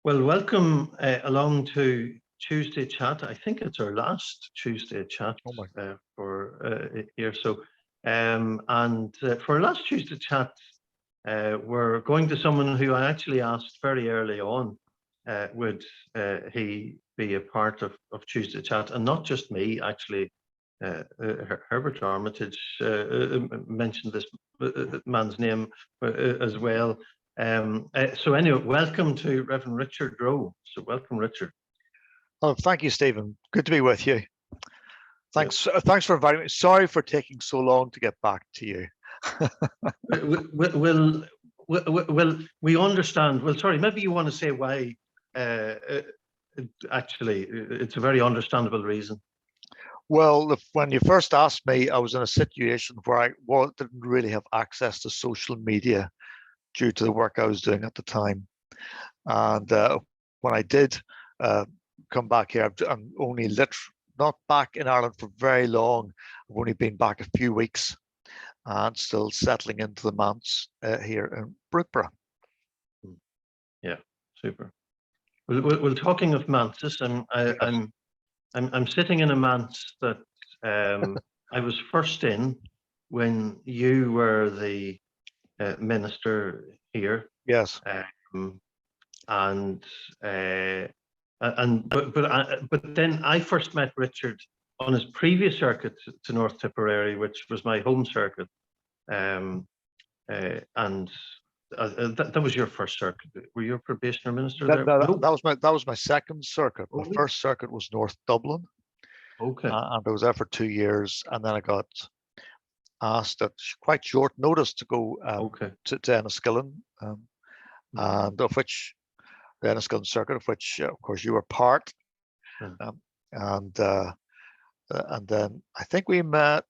Well, welcome along to Tuesday Chat. I think it's our last Tuesday Chat for here. So, for our last Tuesday Chat, we're going to someone who I actually asked very early on, would he be a part of Tuesday Chat, and not just me, actually. Herbert Armitage mentioned this man's name as well. So anyway, welcome to Reverend Richard Rowe. So welcome, Richard. Oh, thank you, Stephen. Good to be with you. Thanks. Thanks for inviting me. Sorry for taking so long to get back to you. We understand. Well, sorry, maybe you want to say why. Actually, it's a very understandable reason. Well, when you first asked me, I was in a situation where I didn't really have access to social media due to the work I was doing at the time. And when I did come back here, I'm only not back in Ireland for very long. I've only been back a few weeks and still settling into the manse here in Brookborough. Yeah, super. Well, talking of manses, I'm sitting in a manse that I was first in when you were the minister here. Yes. But then I first met Richard on his previous circuit to North Tipperary, which was my home circuit, and that was your first circuit. Were you a probationer minister there? That was my second circuit. My first circuit was North Dublin. Okay. And I was there for 2 years, and then I got asked at quite short notice to go to Enniskillen, and of which the Enniskillen circuit, of which of course you were part, and then I think we met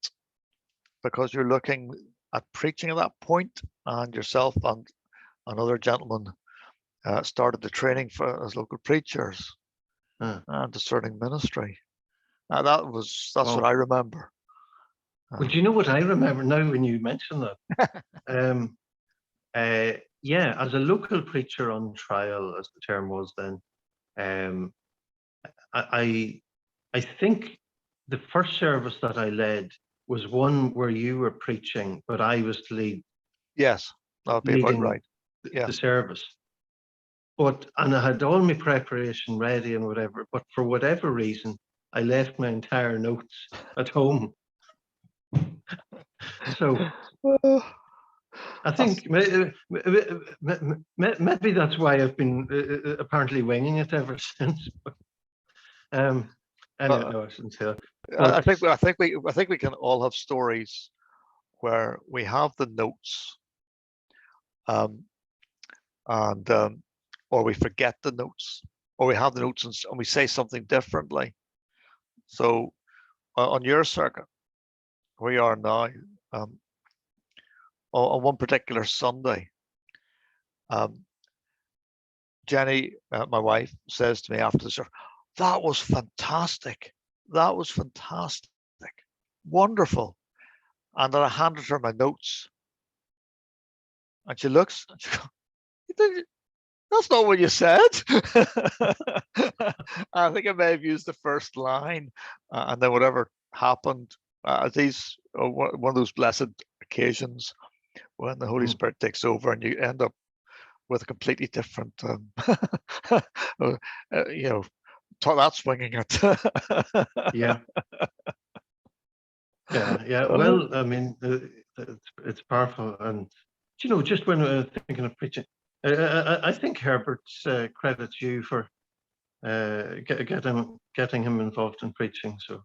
because you're looking at preaching at that point, and yourself and another gentleman started the training as local preachers and discerning ministry. That's what I remember. Well, do you know what I remember now when you mention that? Yeah, as a local preacher on trial, as the term was then, I think the first service that I led was one where you were preaching, but I was to lead. Yes, that would be about right. The service. And I had all my preparation ready and whatever, but for whatever reason, I left my entire notes at home. So I think maybe that's why I've been apparently winging it ever since. Anyway, no, I shouldn't say that. I think we can all have stories where we have the notes, or we forget the notes, or we have the notes and we say something differently. So on your circuit, where you are now, on one particular Sunday, Jenny, my wife, says to me after the service, "That was fantastic. That was fantastic. Wonderful." And then I handed her my notes, and she looks and she goes, "That's not what you said." I think I may have used the first line, and then whatever happened, one of those blessed occasions when the Holy Spirit takes over and you end up with a completely different, that's swinging it. Yeah. Well, I mean, it's powerful, and just when we're thinking of preaching, I think Herbert credits you for getting him involved in preaching. So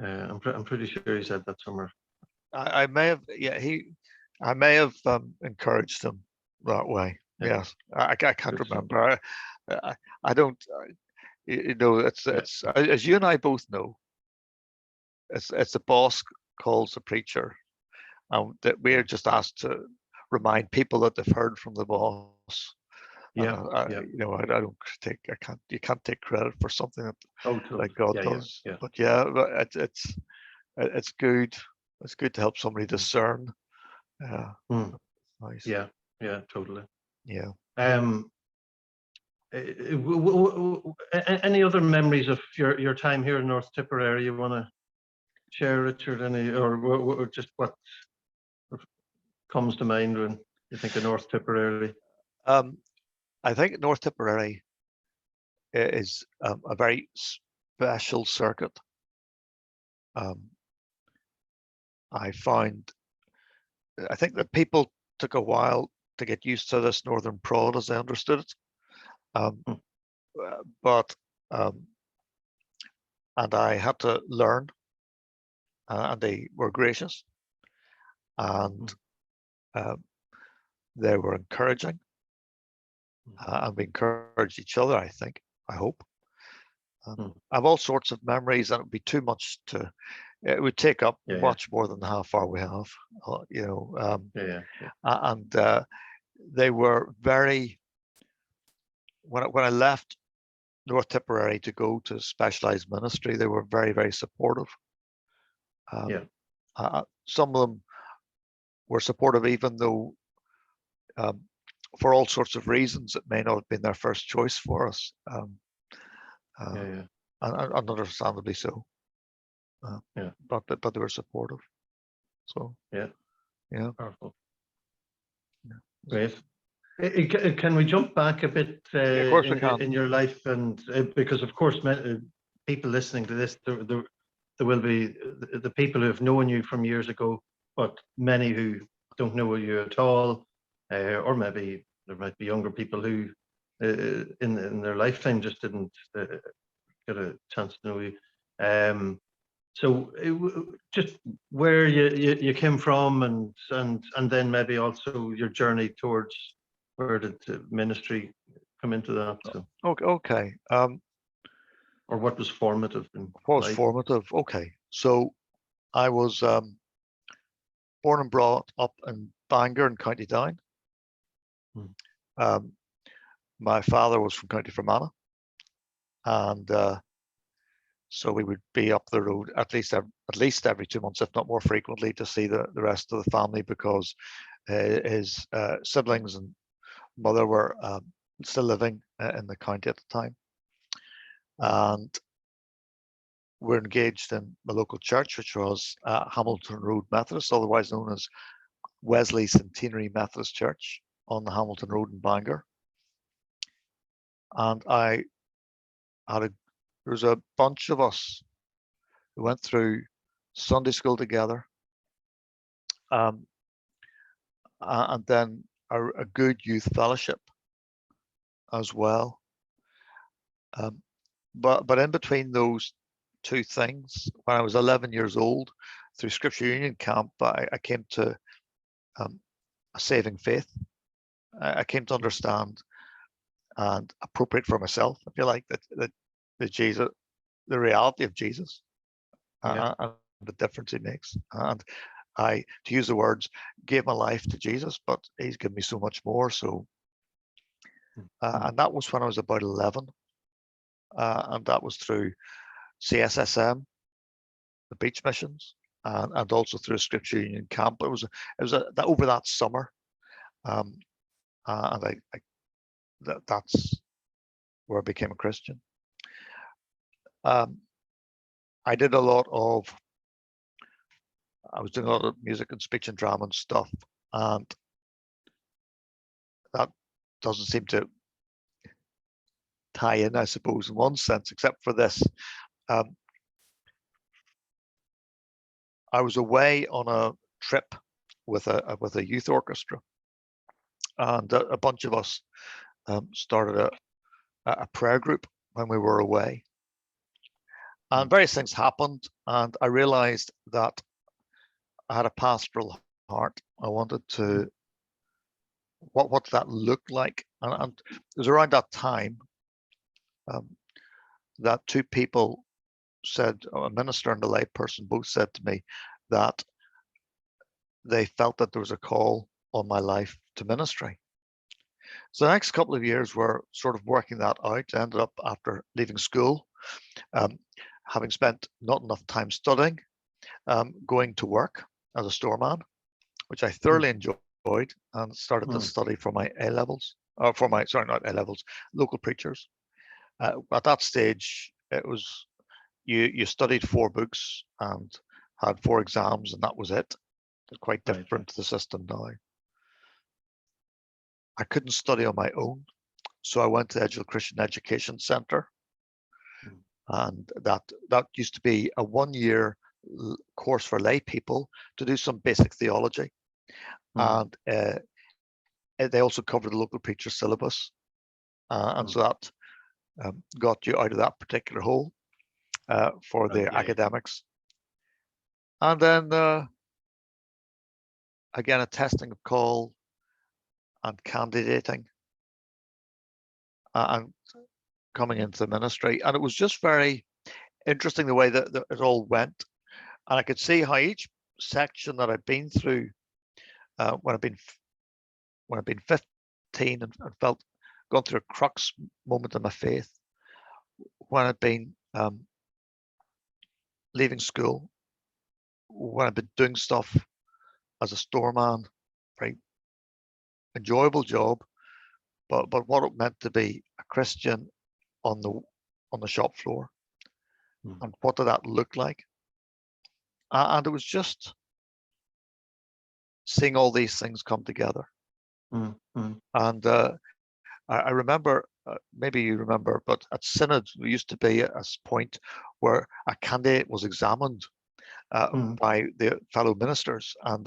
I'm pretty sure he said that somewhere. I may have, I may have encouraged him that way. Yeah. Yes, I can't remember. I don't. It's as you and I both know. It's the boss calls the preacher, and that we're just asked to remind people that they've heard from the boss. Yeah. I don't take. You can't take credit for something that like God does. Yeah. But it's good. It's good to help somebody discern. Nice. Yeah, totally. Yeah. Any other memories of your time here in North Tipperary you want to share, Richard? Any, or just what comes to mind when you think of North Tipperary? I think North Tipperary is a very special circuit. I think that people took a while to get used to this northern prod as I understood it. And I had to learn, and they were gracious, and they were encouraging, and we encouraged each other, I hope. I have all sorts of memories, and it would be too much to, it would take up much more than the half hour we have, and they were very, when I left North Tipperary to go to specialized ministry, they were very, very supportive. Some of them were supportive, even though for all sorts of reasons, it may not have been their first choice for us, and understandably so. But they were supportive. So Powerful. Great. Can we jump back a bit of course we can. in your life, and because of course people listening to this, there will be the people who have known you from years ago, but many who don't know you at all, or maybe there might be younger people who in their lifetime just didn't get a chance to know you. So just where you came from, and then maybe also your journey towards where did the ministry come into that? So. Okay. Or what was formative? What was formative? Okay. So I was born and brought up in Bangor in County Down. My father was from County Fermanagh, and so we would be up the road at least every 2 months, if not more frequently, to see the rest of the family, because his siblings and mother were still living in the county at the time. And we're engaged in the local church, which was Hamilton Road Methodist, otherwise known as Wesley Centenary Methodist Church on the Hamilton Road in Bangor. And there was a bunch of us who went through Sunday school together, and then a good youth fellowship as well. But in between those two things, when I was 11 years old, through Scripture Union Camp, I came to a saving faith. I came to understand and appropriate for myself, if you like, that Jesus, the reality of Jesus, and the difference he makes. And I, to use the words, gave my life to Jesus, but he's given me so much more. So, and that was when I was about 11, and that was through CSSM, the beach missions, and also through a Scripture Union Camp. It was over that summer, and that's where I became a Christian. I was doing a lot of music and speech and drama and stuff, and that doesn't seem to tie in, I suppose, in one sense, except for this. I was away on a trip with a youth orchestra, and a bunch of us started a prayer group when we were away. And various things happened, and I realized that I had a pastoral heart. I wanted to, what did that look like? And it was around that time that two people said, a minister and a lay person both said to me that they felt that there was a call on my life to ministry. So the next couple of years were sort of working that out. I ended up, after leaving school, having spent not enough time studying, going to work as a storeman, which I thoroughly enjoyed, and started to study for my A-levels for my, sorry, not A-levels, local preachers. At that stage, it was, you studied 4 books and had 4 exams, and that was it. Quite different to the system now. I couldn't study on my own, so I went to the Christian Education Centre, and that used to be a 1-year course for lay people to do some basic theology, and they also covered the local preacher syllabus, and so that got you out of that particular hole for the academics. And then again, a testing call and candidating and coming into the ministry. And it was just very interesting the way that it all went. And I could see how each section that I'd been through when I'd been 15 and felt gone through a crux moment in my faith, when I'd been leaving school, when I'd been doing stuff as a storeman, very enjoyable job, but what it meant to be a Christian on the shop floor, and what did that look like? And it was just seeing all these things come together. And I remember, maybe you remember, but at Synod, there used to be a point where a candidate was examined by the fellow ministers. And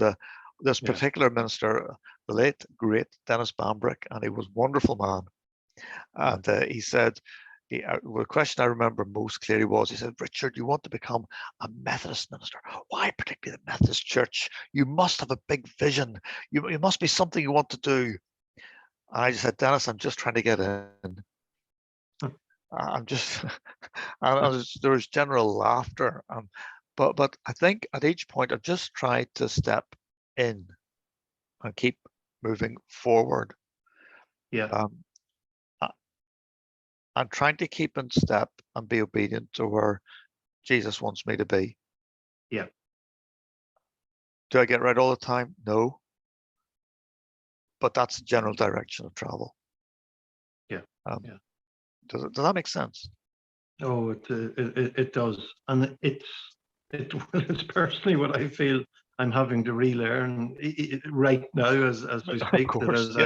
this particular minister, the late, great Dennis Bambrick, and he was a wonderful man. And he said, the question I remember most clearly was, he said, Richard, you want to become a Methodist minister. Why particularly the Methodist Church? You must have a big vision. You must be something you want to do. And I just said, Dennis, I'm just trying to get in. I'm just, and there was general laughter. But I think at each point, I've just tried to step in and keep moving forward. I'm trying to keep in step and be obedient to where Jesus wants me to be. Do I get right all the time? No. But that's the general direction of travel. Does that make sense? Oh, it does, and it's personally what I feel I'm having to relearn right now as we speak. Of course,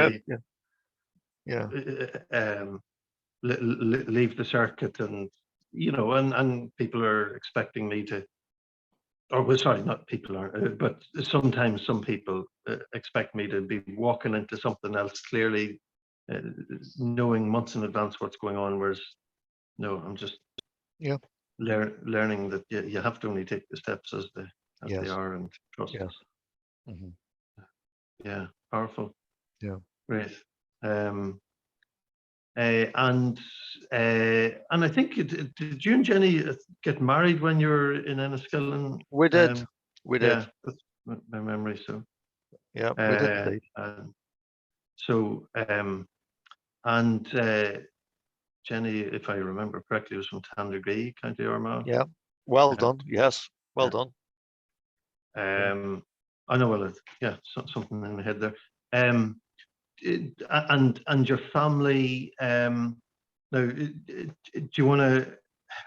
Leave the circuit, and and people are expecting me to, or well, sorry, not people are, but sometimes some people expect me to be walking into something else, clearly knowing months in advance what's going on, whereas no, I'm just learning that you have to only take the steps as they are, and trust. Powerful. Great. And I think did you and Jenny get married when you were in Enniskillen? We did. We did. Yeah, that's my memory. So yeah, we did indeed. So and Jenny, if I remember correctly, was from Tandragee, County Armagh. Yeah, well done. Yes, well done. I know. Well, something in my head there. And your family. Now, do you want to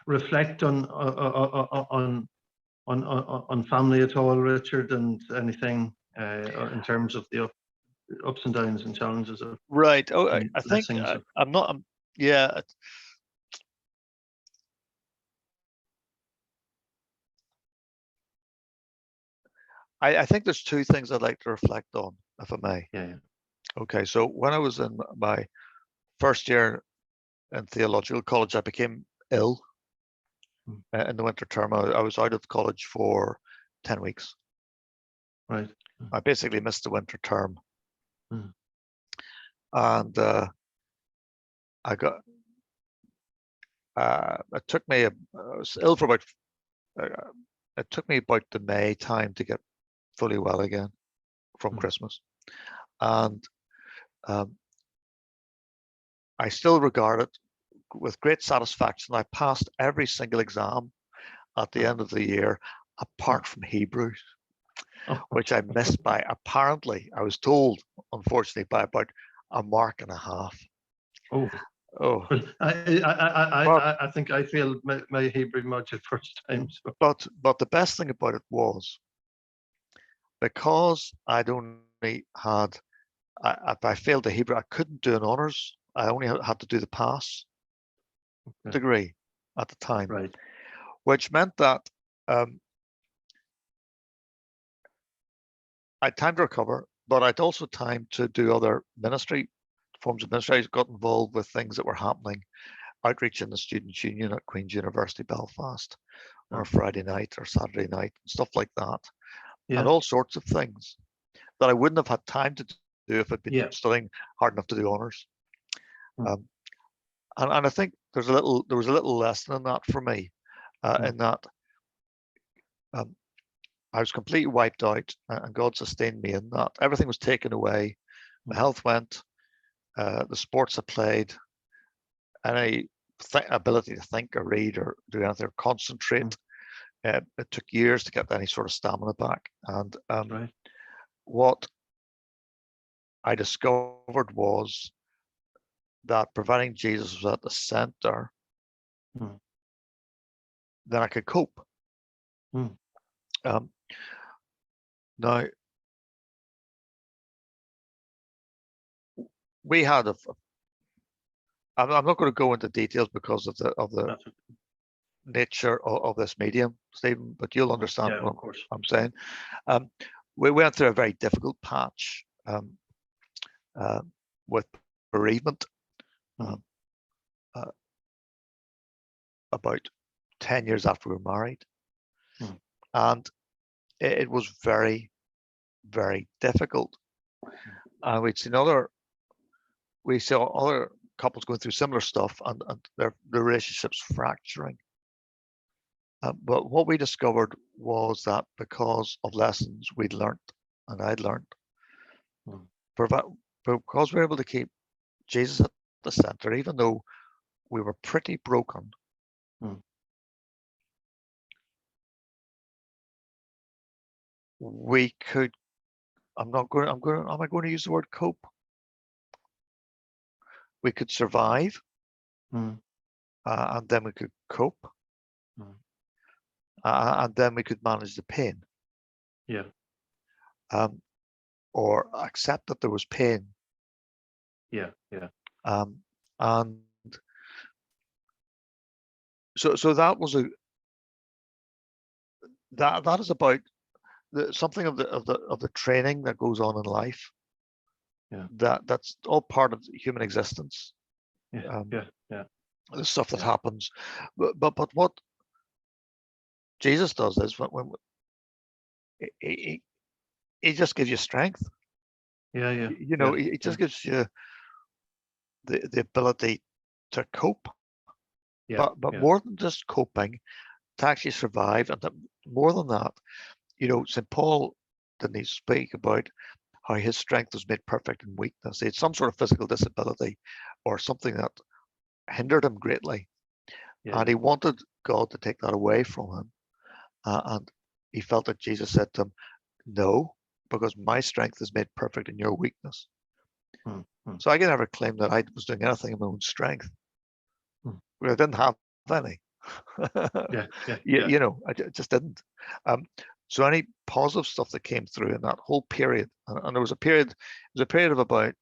reflect on family at all, Richard, and anything in terms of the ups and downs and challenges of right? Oh, I think I'm not. Yeah. I think there's 2 things I'd like to reflect on, if I may. Yeah. Okay, so when I was in my first year in theological college, I became ill in the winter term. I was out of college for 10 weeks. Right. I basically missed the winter term. And I got, it took me, I was ill for about, it took me about the May time to get fully well again from Christmas. And I still regard it with great satisfaction. I passed every single exam at the end of the year, apart from Hebrew, which I missed by, apparently, I was told, unfortunately, by about a mark and a half. Oh. Oh. Well, I think I failed my Hebrew module first time. So. But the best thing about it was, because I'd only had, if I failed the Hebrew, I couldn't do an honours. I only had to do the pass degree at the time, right? Which meant that I had time to recover, but I'd also time to do other forms of ministry. I got involved with things that were happening, outreach in the Students' Union at Queen's University Belfast, on a Friday night or Saturday night, stuff like that, and all sorts of things that I wouldn't have had time to do if I'd been studying hard enough to do honours. And I think there was a little lesson in that for me, in that I was completely wiped out, and God sustained me in that. Everything was taken away. My health went, the sports I played, any ability to think or read or do anything or concentrate. It took years to get any sort of stamina back. And what I discovered was that providing Jesus was at the center, then I could cope. Now, we had I'm not going to go into details because of the nature of this medium, Stephen, but you'll understand what I'm saying. We went through a very difficult patch with bereavement. About 10 years after we were married. And it was very, very difficult. And we saw other couples going through similar stuff, and their relationships fracturing. But what we discovered was that because of lessons we'd learned, and I'd learned, because we were able to keep Jesus at the center, even though we were pretty broken, we could, am I going to use the word cope? We could survive, and then we could cope, and then we could manage the pain. Or accept that there was pain. And so that was that is about something of the training that goes on in life. That's all part of human existence. The stuff that happens, but what Jesus does is when he just gives you strength. He just gives you the ability to cope. But more than just coping, to actually survive, and more than that, St. Paul, didn't he speak about how his strength was made perfect in weakness? He had some sort of physical disability or something that hindered him greatly, and he wanted God to take that away from him, and he felt that Jesus said to him, "No, because my strength is made perfect in your weakness." So I can never claim that I was doing anything in my own strength. I didn't have any. I just didn't. So any positive stuff that came through in that whole period, and there was a period, of about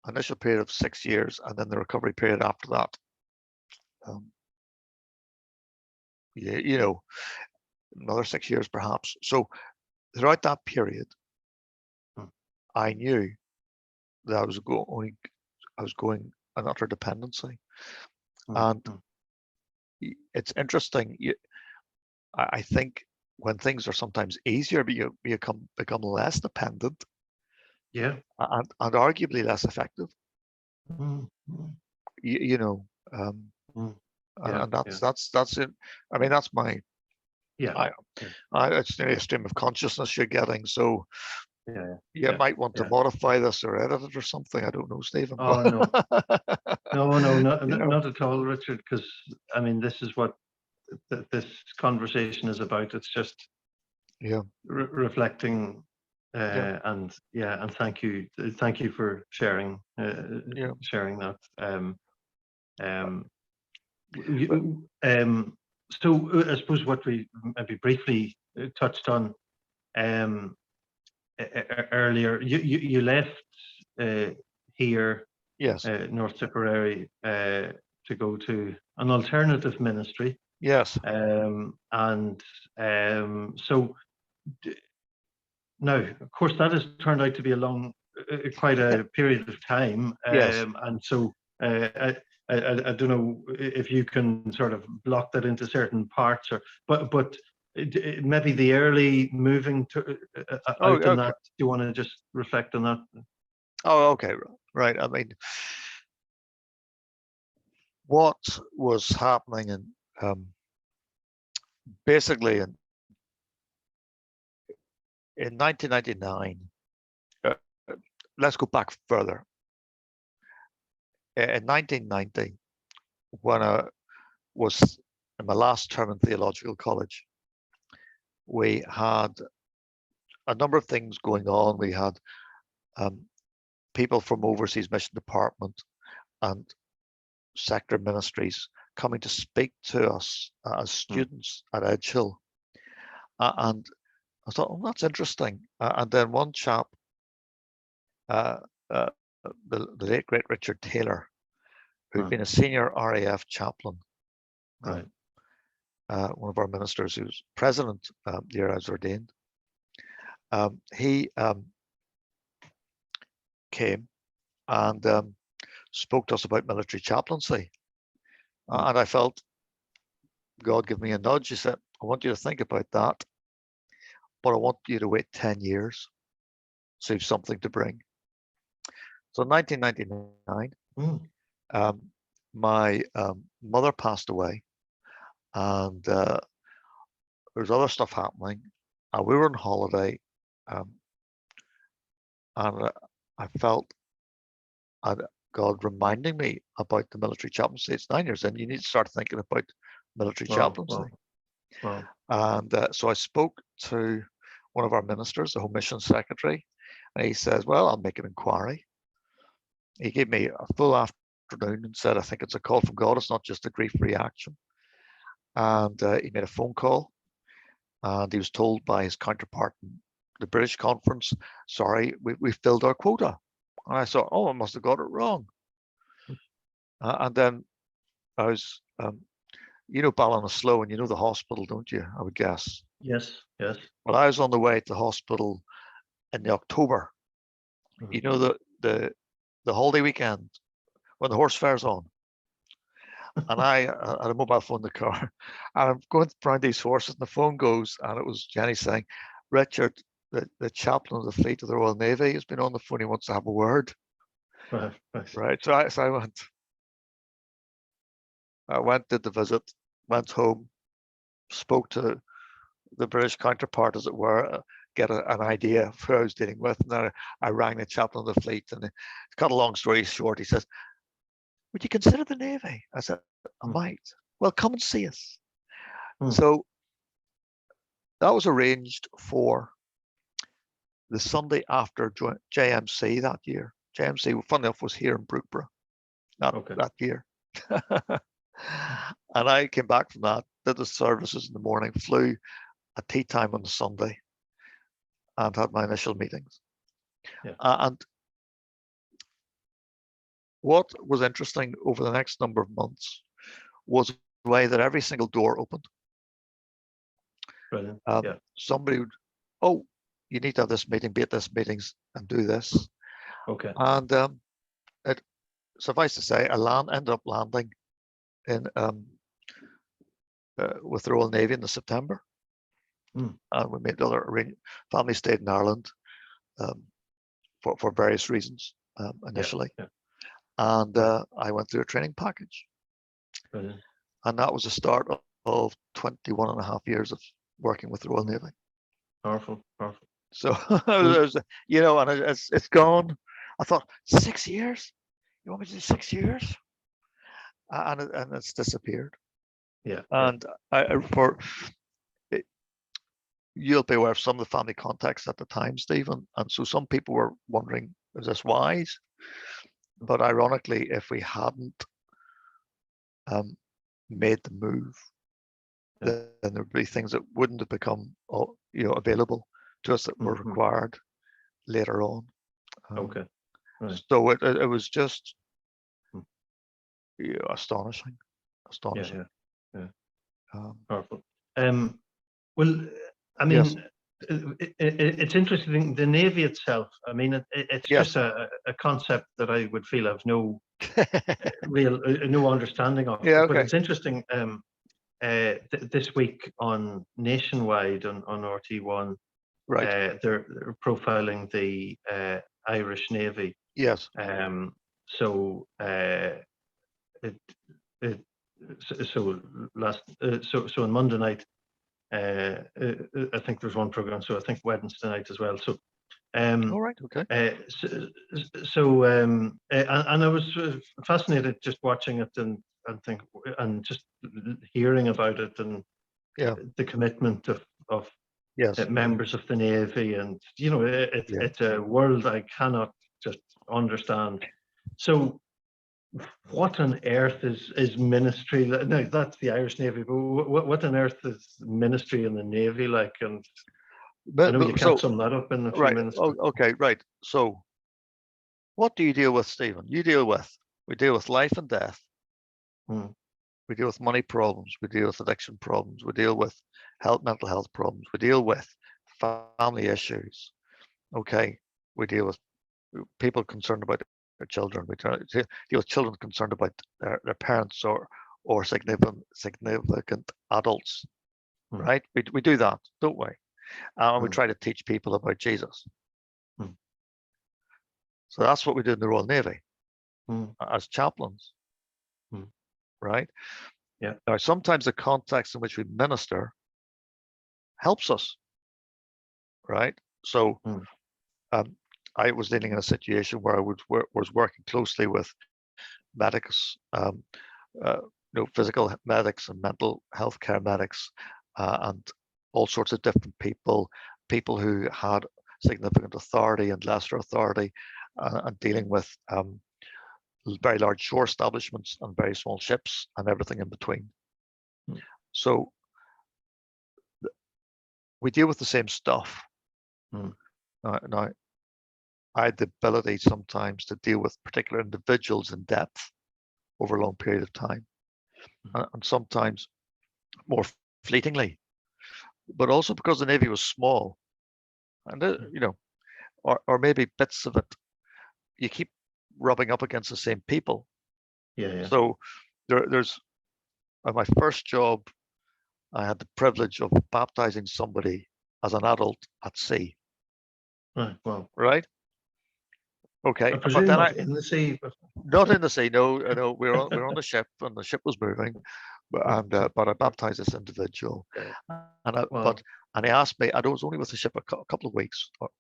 initial period of 6 years, and then the recovery period after that. Another 6 years perhaps. So throughout that period, I knew that I was going an utter dependency. And it's interesting. I think when things are sometimes easier, but you become less dependent. And arguably less effective. And that's it. I mean, that's my it's nearly a stream of consciousness you're getting. So you might want to modify this or edit it or something. I don't know, Stephen. Oh no, not at all, Richard. Because I mean, this is what this conversation is about. It's just reflecting and thank you for sharing sharing that. So I suppose what we maybe briefly touched on earlier, you left here, yes, North Tipperary, to go to an alternative ministry. yes. So now, of course, that has turned out to be a long, quite a period of time. Yes. And so I don't know if you can sort of block that into certain parts, but maybe the early moving to out on that. Do you want to just reflect on that? Oh, okay, right. I mean, what was happening in basically in 1999, let's go back further. In 1990, when I was in my last term in theological college, we had a number of things going on. We had people from overseas mission department and sector ministries coming to speak to us as students at Edgehill. And I thought, oh, that's interesting. And then one chap, the late great Richard Taylor, who'd been a senior RAF chaplain, right. One of our ministers, who was president the year I was ordained, he came and spoke to us about military chaplaincy. And I felt God give me a nudge. He said, I want you to think about that, but I want you to wait 10 years, so you have something to bring. So in 1999, my mother passed away, and there was other stuff happening, and we were on holiday, and I felt God reminding me about the military chaplaincy. It's 9 years in, you need to start thinking about military chaplaincy. Wow. And so I spoke to one of our ministers, the Home Mission Secretary, and he says, well, I'll make an inquiry. He gave me a full afternoon and said, I think it's a call from God. It's not just a grief reaction. And he made a phone call, and he was told by his counterpart in the British conference, sorry, we filled our quota. And I thought, oh, I must have got it wrong. And then I was, you know, Ballinasloe, and you know the hospital, don't you? I would guess. Yes. Well, I was on the way to the hospital in the October. You know, the holiday weekend when the horse fair's on. And I had a mobile phone in the car, and I'm going around these horses, and the phone goes, and it was Jenny saying, Richard, the chaplain of the fleet of the Royal Navy, has been on the phone. He wants to have a word. Right. So I went, did the visit, went home, spoke to the British counterpart, as it were, get an idea of who I was dealing with. And then I rang the chaplain of the fleet, and to cut a long story short, he says, would you consider the Navy? I said, I might. Well, come and see us. So that was arranged for the Sunday after JMC that year. JMC, funny enough, was here in Brookborough that year. And I came back from that, did the services in the morning, flew at tea time on the Sunday, and had my initial meetings. And what was interesting over the next number of months was the way that every single door opened. Brilliant. Somebody would, oh, you need to have this meeting, be at this meetings, and do this. Okay. And it, suffice to say, I ended up landing in with the Royal Navy in the September. And we made other arrangements. Family stayed in Ireland for various reasons initially. And I went through a training package. Brilliant. And that was the start of 21 and a half years of working with the Royal Navy. Powerful. So, you know, and it's gone. I thought, 6 years? You want me to do 6 years? And it's disappeared. And you'll be aware of some of the family context at the time, Stephen, and so some people were wondering, is this wise? But ironically, if we hadn't made the move, then there would be things that wouldn't have become, available to us that were required later on. Okay. Right. So it was just astonishing. Yeah. Powerful. Well, I mean, yes. it's interesting. The Navy itself, I mean, it's Yes. just a concept that I would feel I've no real no understanding of. Yeah, But okay. it's interesting. This week on Nationwide on RT1, Right. they're profiling the Irish Navy. Yes. So so on Monday night, I think there's one program. So I think Wednesday night as well. So All right. Okay. and I was fascinated just watching it and just hearing about it and the commitment of yes. members of the Navy, and it's a world I cannot just understand. So what on earth is ministry? No, that's the Irish Navy, but what on earth is ministry in the Navy like? And I know you can't sum that up in a few minutes. Okay, right. So what do you deal with, Stephen? We deal with life and death. We deal with money problems. We deal with addiction problems. We deal with mental health problems. We deal with family issues. Okay. We deal with people concerned about their children. We deal with children concerned about their parents or significant adults. Right? We do that, don't we? And we try to teach people about Jesus. So that's what we do in the Royal Navy as chaplains. Right? Yeah. Now, sometimes the context in which we minister helps us. Right? So I was dealing in a situation where I was working closely with medics, physical medics and mental health care medics, and all sorts of different people who had significant authority and lesser authority, and dealing with very large shore establishments and very small ships and everything in between. So we deal with the same stuff. Now, I had the ability sometimes to deal with particular individuals in depth over a long period of time, and sometimes more fleetingly, but also because the Navy was small, and or maybe bits of it, you keep rubbing up against the same people. Yeah. So there's my first job, I had the privilege of baptizing somebody as an adult at sea. Right. Well. Right. Okay. I presume but then not in the sea. Not in the sea. No. We were on the ship, and the ship was moving. But I baptized this individual, and he asked me. I was only with the ship a couple of weeks, but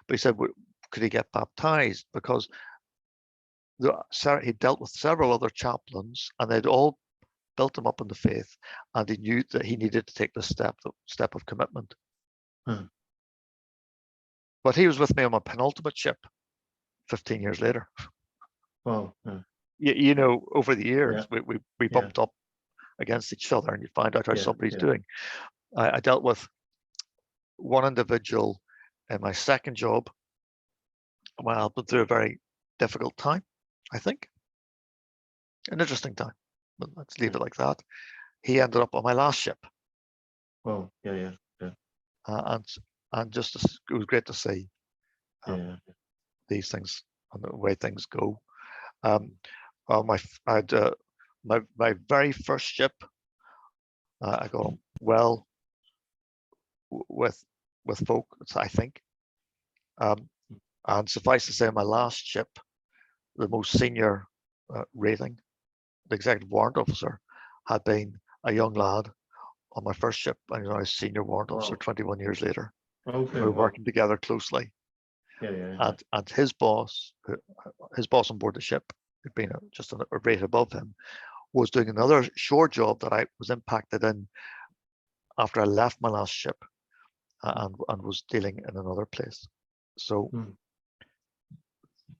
he said, could he get baptized, because he dealt with several other chaplains, and they'd all built him up in the faith, and he knew that he needed to take the step of commitment. But he was with me on my penultimate ship 15 years later. Wow. Over the years, we bumped up against each other, and you find out how somebody's doing. I dealt with one individual in my second job. I helped him through a very difficult time, I think. An interesting time, but let's leave it like that. He ended up on my last ship. Oh, yeah. And just it was great to see these things and the way things go. My very first ship, I got on well with folk, I think. And suffice to say, my last ship, the most senior rating, the executive warrant officer, had been a young lad on my first ship, and he's now a senior warrant officer 21 years later. Okay. We're working together closely. Yeah. And his boss on board the ship, who'd been just a rate above him, was doing another shore job that I was impacted in after I left my last ship. and was dealing in another place. So Mm.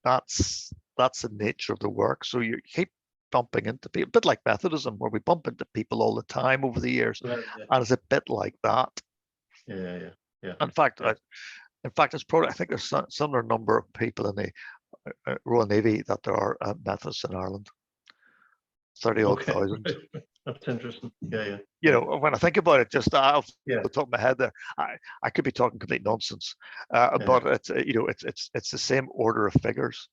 that's the nature of the work. So you keep bumping into people, a bit like Methodism, where we bump into people all the time over the years, Right, yeah. and it's a bit like that. Yeah. In fact, it's probably, I think there's a similar number of people in the Royal Navy that there are Methodists in Ireland. 30-odd thousand. Right. That's interesting. Yeah. You know, when I think about it, just off Yeah. the top of my head, there, I could be talking complete nonsense, but it's it's the same order of figures.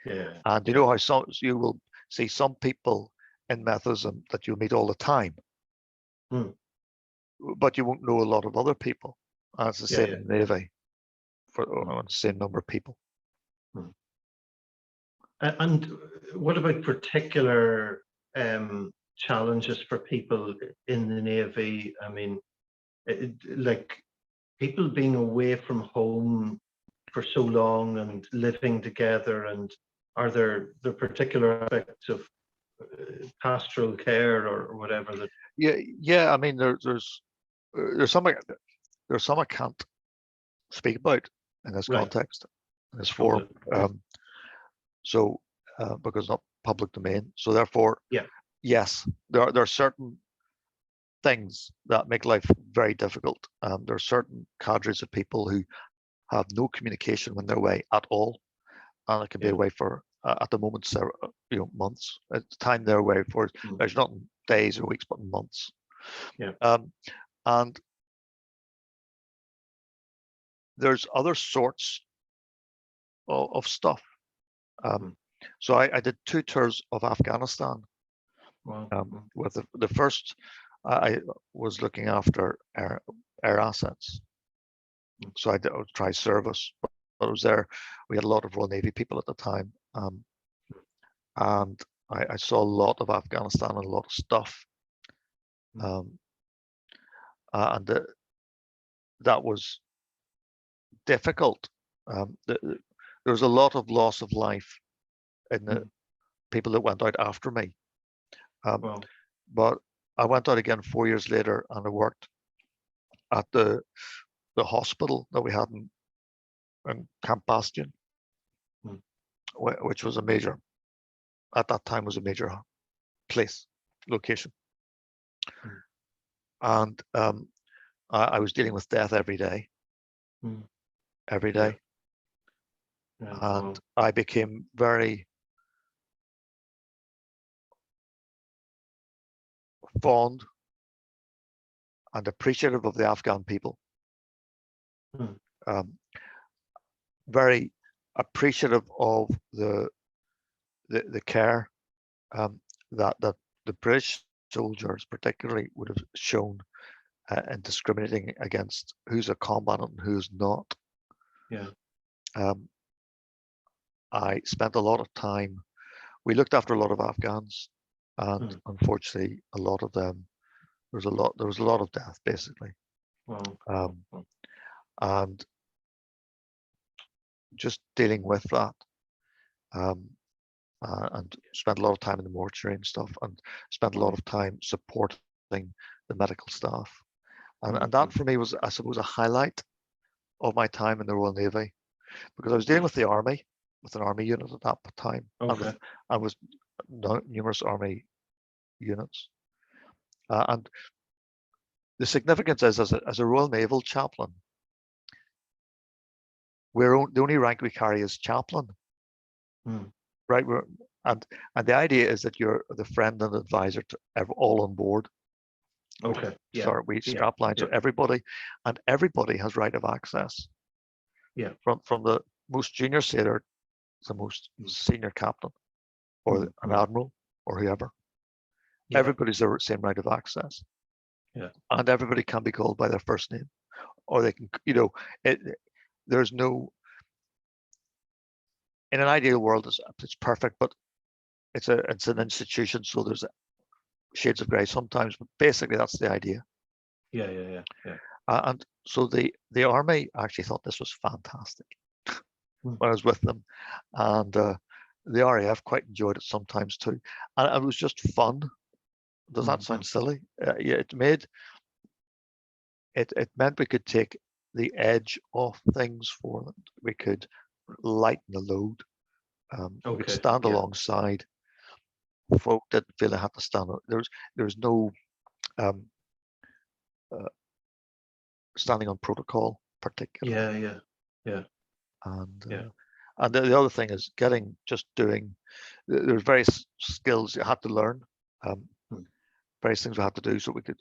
Yeah. And you know how you will see some people in Methodism that you'll meet all the time, but you won't know a lot of other people. And it's the same in the Navy for the same number of people. And what about particular challenges for people in the Navy? I mean, like people being away from home for so long and living together, and are there particular aspects of pastoral care or whatever that? Yeah. I mean, there's some I can't speak about in this context, in this forum. So because it's not public domain, so therefore, yes, there are certain things that make life very difficult. There are certain cadres of people who have no communication when they're away at all, and it can be away for at the moment several, months. At the time they're away for, there's not days or weeks, but months. And there's other sorts of stuff. So I did 2 tours of Afghanistan. With the first, I was looking after air assets. So I would try service, but I was there. We had a lot of Royal Navy people at the time, and I saw a lot of Afghanistan and a lot of stuff, and that was difficult. There was a lot of loss of life in the people that went out after me. But I went out again 4 years later, and I worked at the hospital that we had in Camp Bastion, which was a major, at that time was a major location. And I was dealing with death every day. And I became very fond and appreciative of the Afghan people. Very appreciative of the care that the British soldiers particularly would have shown in discriminating against who's a combatant and who's not. I spent a lot of time. We looked after a lot of Afghans, and unfortunately, a lot of them. There was a lot of death, basically. And just dealing with that, and spent a lot of time in the mortuary and stuff, and spent a lot of time supporting the medical staff. And that for me was, I suppose, a highlight of my time in the Royal Navy, because I was dealing with the army, with an army unit at that time, and with numerous army units. And the significance is, as a Royal Naval chaplain, the only rank we carry is chaplain, right? And the idea is that you're the friend and advisor to all on board. So we strap line, so everybody has right of access. From the most junior sailor to the most senior captain, or an admiral, or whoever. Everybody's the same right of access. And everybody can be called by their first name, or they can, there's no, in an ideal world, it's perfect, but it's an institution, so there's shades of gray sometimes, but basically that's the idea. And so the army actually thought this was fantastic when I was with them, and the RAF quite enjoyed it sometimes too, and it was just fun. Does that sound silly? It meant we could take the edge of things for them. We could lighten the load. We could stand alongside. Folk didn't feel they had to stand. There's no standing on protocol particularly. Yeah. And the other thing is doing. There's various skills you had to learn. Various things we had to do so we could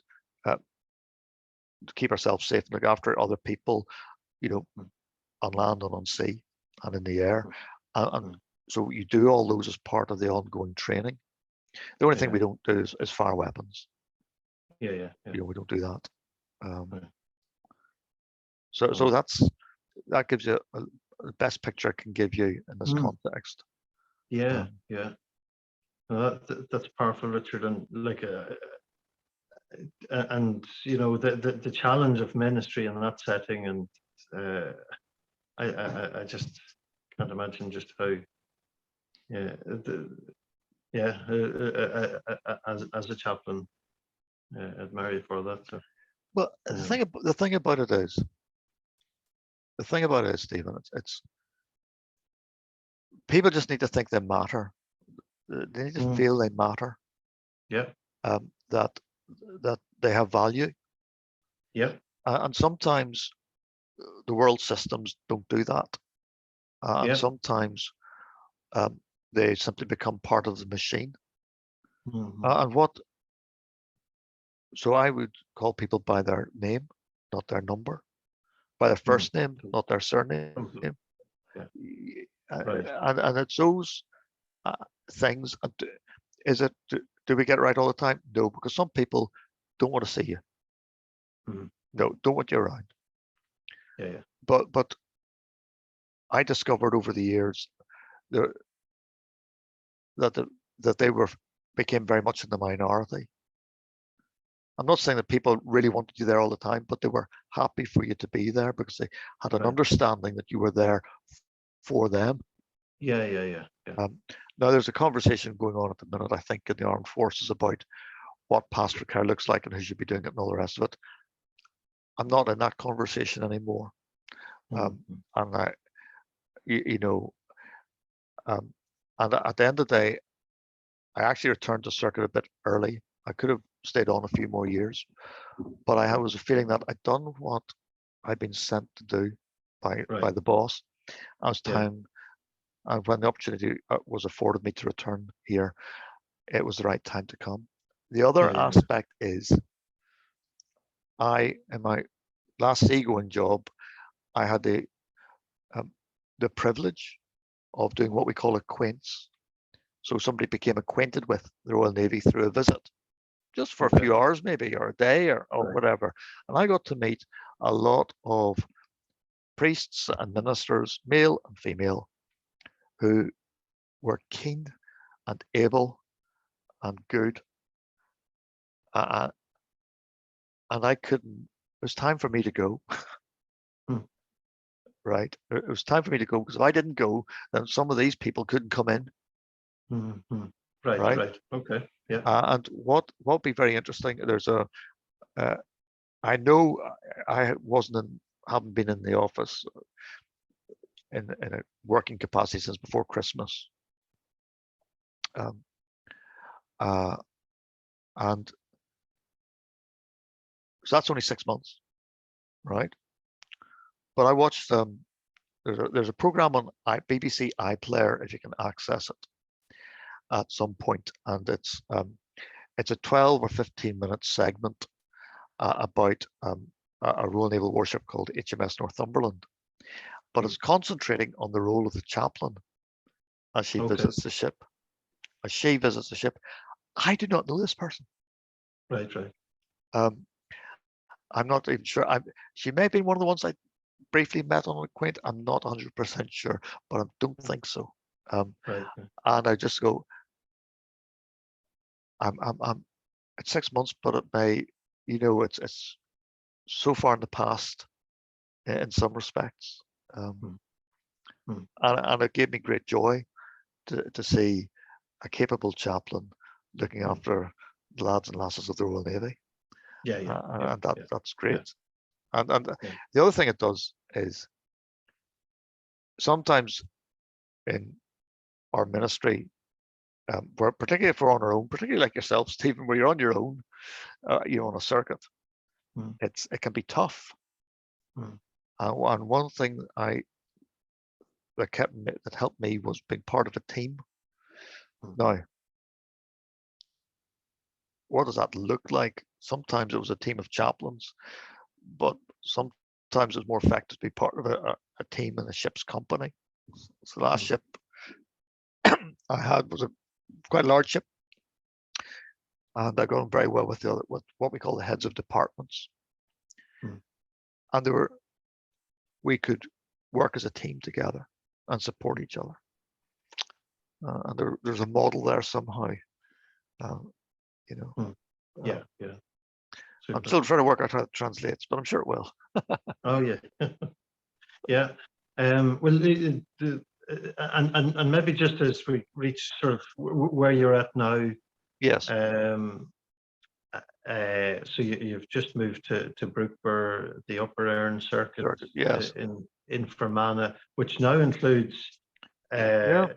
keep ourselves safe and look after other people, on land and on sea and in the air. And so you do all those as part of the ongoing training. The only thing we don't do is fire weapons. Yeah. We don't do that. So that gives you the best picture I can give you in this context. Yeah. No, that's powerful, Richard, and the challenge of ministry in that setting, and I just can't imagine just how as a chaplain, admire you for that. So. Well, the thing about it is, Stephen, it's people just need to think they matter. They need to feel they matter. Yeah. That they have value. Yeah. And sometimes the world systems don't do that. And sometimes they simply become part of the machine. So I would call people by their name, not their number, by their first name, not their surname. And it's those things. Is it? Do we get it right all the time? No, because some people don't want to see you. No, don't want you around. Yeah. But I discovered over the years that they became very much in the minority. I'm not saying that people really wanted you there all the time, but they were happy for you to be there because they had an understanding that you were there for them. Yeah. Now there's a conversation going on at the minute, I think, in the armed forces about what pastoral care looks like and who should be doing it and all the rest of it. I'm not in that conversation anymore. And and at the end of the day, I actually returned to circuit a bit early. I could have stayed on a few more years, but I was a feeling that I'd done what I'd been sent to do by the boss. It was time, and when the opportunity was afforded me to return here, it was the right time to come. The other aspect is, in my last seagoing job, I had the privilege of doing what we call acquaintance. So somebody became acquainted with the Royal Navy through a visit, just for a few hours maybe, or a day, or whatever. And I got to meet a lot of priests and ministers, male and female, who were keen and able and good. And I couldn't, it was time for me to go. Right? It was time for me to go, because if I didn't go, then some of these people couldn't come in. Right. Okay. Yeah. And what would be very interesting, there's I know I haven't been in the office in a working capacity since before Christmas. And so that's only 6 months, right? But I watched there's a program on BBC iPlayer, if you can access it at some point, and it's a 12 or 15-minute segment about a Royal Naval warship called HMS Northumberland, but it's concentrating on the role of the chaplain as she visits the ship. I do not know this person. Right. I'm not even sure. She may have been one of the ones I briefly met on acquaint. I'm not 100% sure, but I don't think so. And I just go, I'm at 6 months, but it may, it's so far in the past in some respects. And it gave me great joy to see a capable chaplain looking after the lads and lasses of the Royal Navy. And that's great. And the other thing it does is sometimes in our ministry, where particularly if we're on our own, particularly like yourself, Stephen, where you're on your own, you're on a circuit, it can be tough. And one thing that helped me was being part of a team. Now, what does that look like? Sometimes it was a team of chaplains, but sometimes it was more effective to be part of a team in a ship's company. So the last ship I had was a quite large ship, and I got on very well with with what we call the heads of departments. And we could work as a team together and support each other. And there's a model there somehow, you know. Yeah. I'm still trying to work out how it translates, but I'm sure it will. Oh yeah, yeah. Well, and maybe just as we reach sort of where you're at now. Yes. So you've just moved to Brookbur, the Upper Erne Circuit, yes, in Fermanagh, which now includes Corless,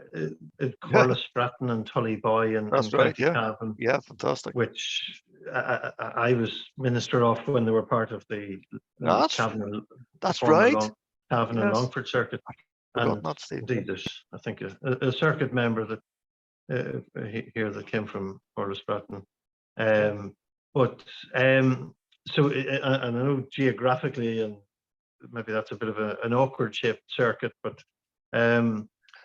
Stratton, and Tullyboy, and that's right. Cavan, yeah, fantastic. Which I was minister of when they were part of the Cavan. That's right. Cavan and Longford Circuit. And not, Steve. Indeed, there's I think a circuit member that here that came from Corless, Stratton. So I know geographically, and maybe that's a bit of an awkward shaped circuit, but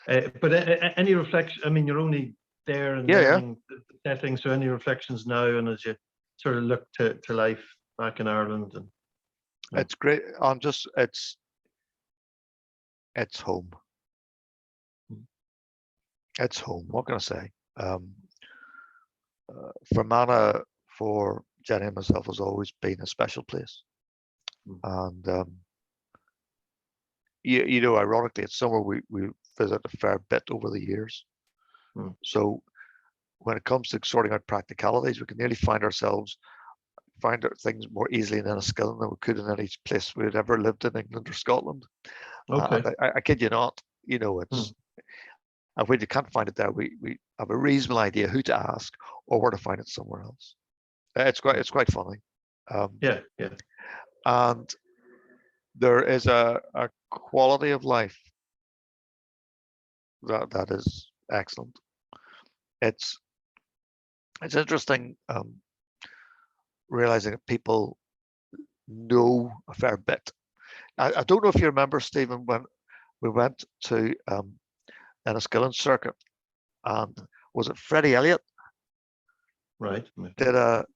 any reflection? I mean, you're only there and learning the setting. So any reflections now, and as you sort of look to life back in Ireland, and it's great. It's home. It's home. What can I say? Fermanagh for Jenny and myself has always been a special place, and you know, ironically, it's somewhere we visit a fair bit over the years. So when it comes to sorting out practicalities, we can nearly find out things more easily in Enniskillen than we could in any place we had ever lived in England or Scotland. Okay. I kid you not. You know, it's and when you can't find it there, we have a reasonable idea who to ask or where to find it somewhere else. It's quite funny. Yeah. And there is a quality of life that is excellent. It's interesting realizing that people know a fair bit. I don't know if you remember, Stephen, when we went to Enniskillen Circuit, and was it Freddie Elliott? Right. Did up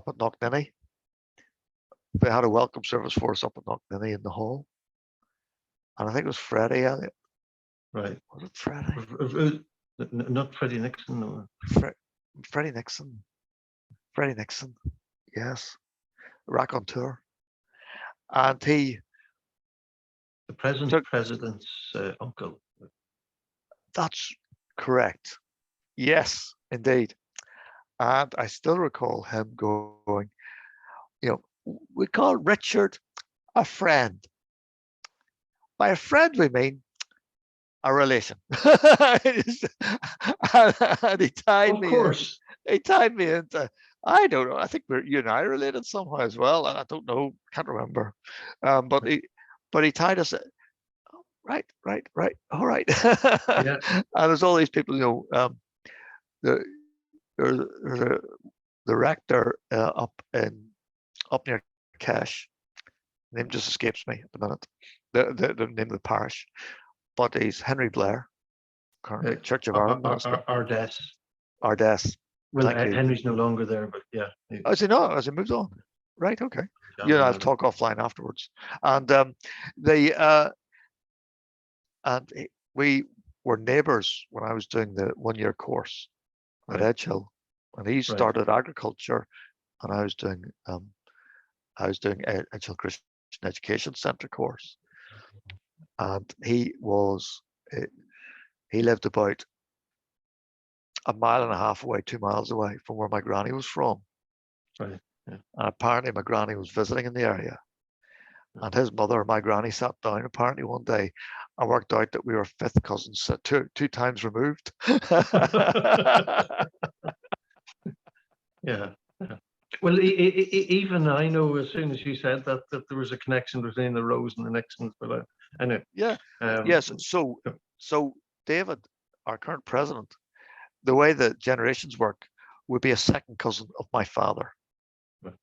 at Knocknenny. They had a welcome service for us up at Knocknenny in the hall, and I think it was Freddie Elliott. Right. Was it Freddie? Not Freddie Nixon. No. Freddie Nixon. Freddie Nixon. Yes. Raconteur. And the president's uncle. That's correct. Yes, indeed. And I still recall him going, you know, we call Richard a friend. By a friend, we mean a relation. And he tied me in. He tied me into, I don't know, I think you and I are related somehow as well. I don't know, can't remember. But he tied us. Right. All right. Yeah. And there's all these people, you know, there's the rector up near Cash. Name just escapes me at the minute. The name of the parish, but he's Henry Blair, currently Church of Ireland minister. Ardess. Well, Henry's no longer there, but yeah. Oh, is he not? Has he moved on? Right. Okay. You and I'll talk offline afterwards. And we were neighbours when I was doing the 1-year course at Edgehill, and he started agriculture, and I was doing Edgehill Christian Education Centre course, and he lived about a mile and a half away, 2 miles away from where my granny was from. Right. Yeah. And apparently my granny was visiting in the area, And his mother, my granny, sat down apparently one day and worked out that we were fifth cousins, two times removed. Yeah. Well, even I know as soon as you said that there was a connection between the Rowes and the Nixons, but anyway. Yeah. Yes. So David, our current president, the way the generations work, would be a second cousin of my father. Well,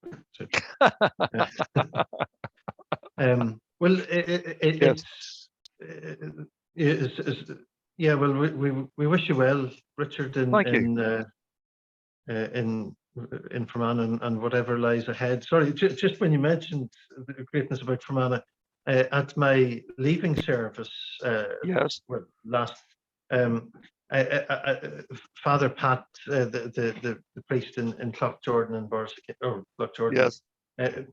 yes. Yeah. Well, we wish you well, Richard, in Fermanagh and whatever lies ahead. Sorry, just when you mentioned the greatness about Fermanagh, at my leaving service, yes, well, last, Father Pat, the priest in Cloughjordan and Cloughjordan, yes,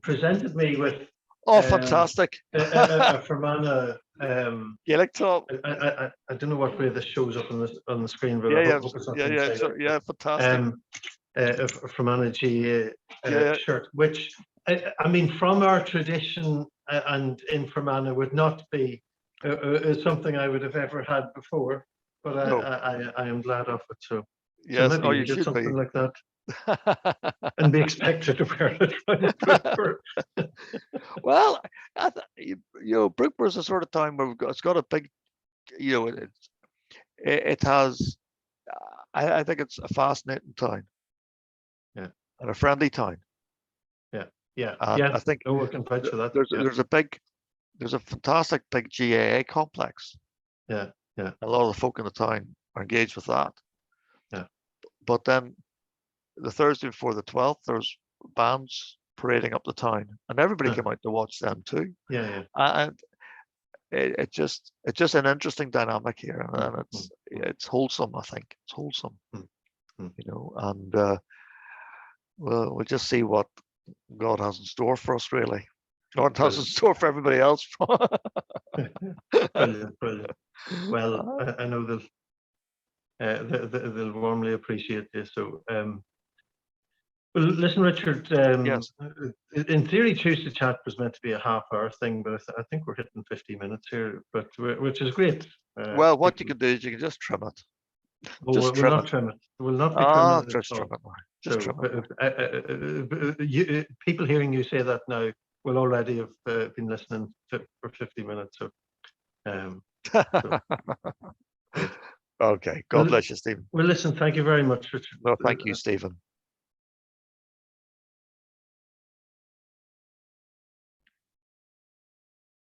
presented me with fantastic a Fermanagh Gaelic top. I don't know what way this shows up on the screen, but Yeah, I hope it's not fantastic. Fermanagh shirt, which I mean, from our tradition and in Fermanagh would not be something I would have ever had before, but I am glad of it. So yes, so maybe you get something like that. And be expected to wear it. Well, Brookborough is a sort of town where it's got a big, it has. I think it's a fascinating town. Yeah. And a friendly town. Yeah. I think we can vouch for that. There's a fantastic big GAA complex. Yeah. A lot of the folk in the town are engaged with that. Yeah. But then the Thursday before the 12th, there's bands parading up the town, and everybody came out to watch them too. Yeah. And it's just an interesting dynamic here, and it's wholesome. I think it's wholesome, and we'll just see what God has in store for us. Really, God has in store for everybody else. Brilliant. Well, I know they'll warmly appreciate this. So, well, listen, Richard. Yes. In theory, Tuesday chat was meant to be a half-hour thing, but I think we're hitting 50 minutes here, which is great. Well, what you can do is you can just trim it. We'll not trim it. We'll not be trimming it. Just trim it. Just trim it. People hearing you say that now will already have been listening for 50 minutes. So, okay. God bless you, Stephen. Well, listen, thank you very much, Richard. No, thank you, Stephen.